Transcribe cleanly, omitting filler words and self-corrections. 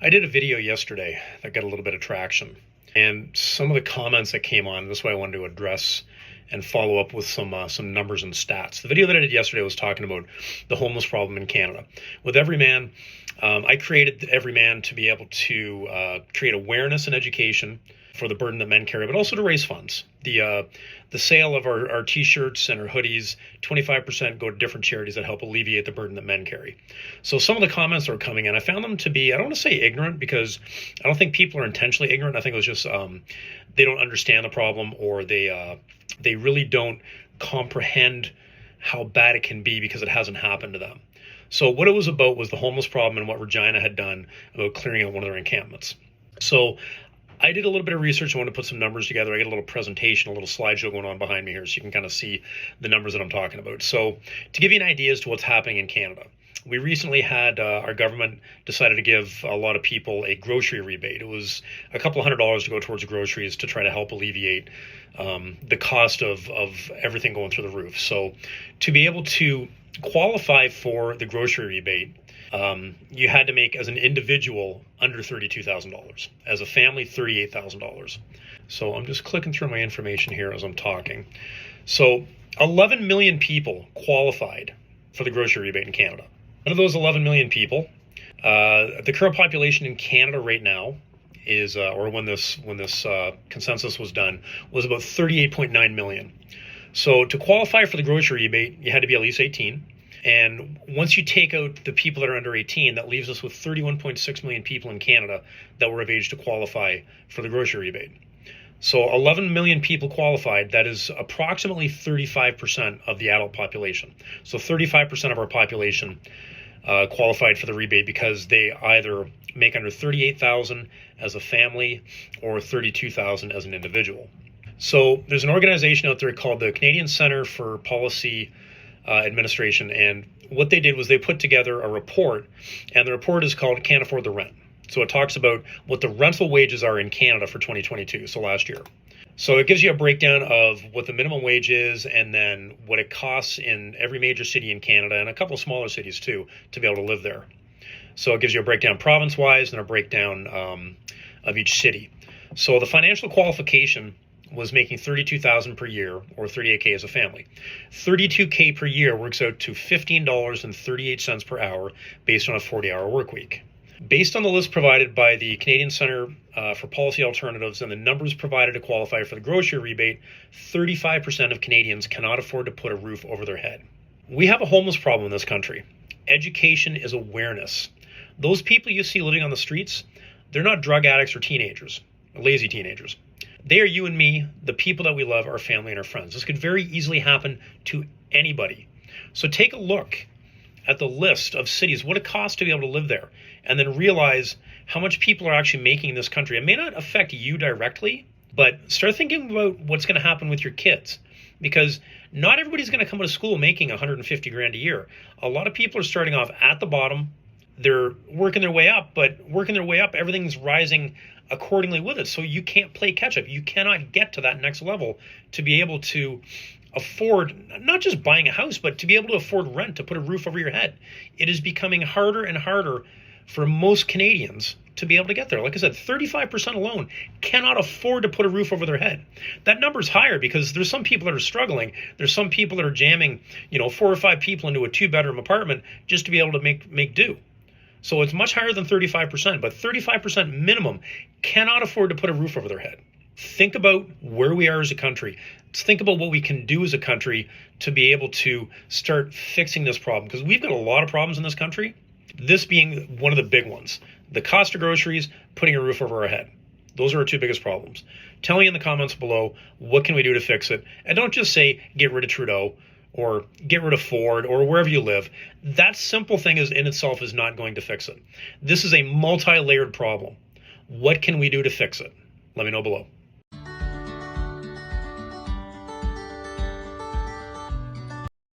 I did a video yesterday that got a little bit of traction, and some of the comments that came on, this is why I wanted to address and follow up with some numbers and stats. The video that I did yesterday was talking about the homeless problem in Canada. With Everyman, I created Everyman to be able to create awareness and education for the burden that men carry, but also to raise funds. The sale of our t-shirts and our hoodies, 25% go to different charities that help alleviate the burden that men carry. So some of the comments that were coming in, I found them to be, I don't want to say ignorant, because I don't think people are intentionally ignorant. I think it was just they don't understand the problem, or they really don't comprehend how bad it can be because it hasn't happened to them. So what it was about was the homeless problem and what Regina had done about clearing out one of their encampments. So I did a little bit of research. I wanted to put some numbers together. I got a little presentation, a little slideshow going on behind me here, so you can kind of see the numbers that I'm talking about. So to give you an idea as to what's happening in Canada, we recently had our government decided to give a lot of people a grocery rebate. It was a couple $100 to go towards groceries to try to help alleviate the cost of everything going through the roof. So to be able to qualify for the grocery rebate, you had to make, as an individual, under $32,000. As a family, $38,000. So I'm just clicking through my information here as I'm talking. So 11 million people qualified for the grocery rebate in Canada. Out of those 11 million people, the current population in Canada right now is, or when this consensus was done, was about 38.9 million. So to qualify for the grocery rebate, you had to be at least 18. And once you take out the people that are under 18, that leaves us with 31.6 million people in Canada that were of age to qualify for the grocery rebate. So 11 million people qualified. That is approximately 35% of the adult population. So 35% of our population qualified for the rebate because they either make under 38,000 as a family or 32,000 as an individual. So there's an organization out there called the Canadian Centre for Policy Administration, and what they did was they put together a report, and the report is called Can't Afford the Rent. So it talks about what the rental wages are in Canada for 2022, so last year. So it gives you a breakdown of what the minimum wage is, and then what it costs in every major city in Canada, and a couple of smaller cities too, to be able to live there. So it gives you a breakdown province-wise and a breakdown of each city. So the financial qualification was making $32,000 per year, or $38K as a family. $32K per year works out to $15.38 per hour based on a 40-hour work week. Based on the list provided by the Canadian Centre for Policy Alternatives and the numbers provided to qualify for the grocery rebate, 35% of Canadians cannot afford to put a roof over their head. We have a homeless problem in this country. Education is awareness. Those people you see living on the streets, they're not drug addicts or teenagers, or lazy teenagers. They are you and me, the people that we love, our family and our friends. This could very easily happen to anybody. So take a look at the list of cities, what it costs to be able to live there, and then realize how much people are actually making in this country. It may not affect you directly, but start thinking about what's going to happen with your kids, because not everybody's going to come out of school making 150 grand a year. A lot of people are starting off at the bottom. They're working their way up, but working their way up, everything's rising accordingly with it. So you can't play catch up. You cannot get to that next level to be able to afford not just buying a house, but to be able to afford rent, to put a roof over your head. It is becoming harder and harder for most Canadians to be able to get there. Like I said, 35% alone cannot afford to put a roof over their head. That number's higher because there's some people that are struggling. There's some people that are jamming, 4 or 5 people into a 2-bedroom apartment just to be able to make do. So it's much higher than 35%, but 35% minimum cannot afford to put a roof over their head. Think about where we are as a country. Let's think about what we can do as a country to be able to start fixing this problem, because we've got a lot of problems in this country, this being one of the big ones. The cost of groceries, putting a roof over our head. Those are our 2 biggest problems. Tell me in the comments below, what can we do to fix it? And don't just say, get rid of Trudeau, or get rid of Ford, or wherever you live. That simple thing in itself is not going to fix it. This is a multi-layered problem. What can we do to fix it? Let me know below.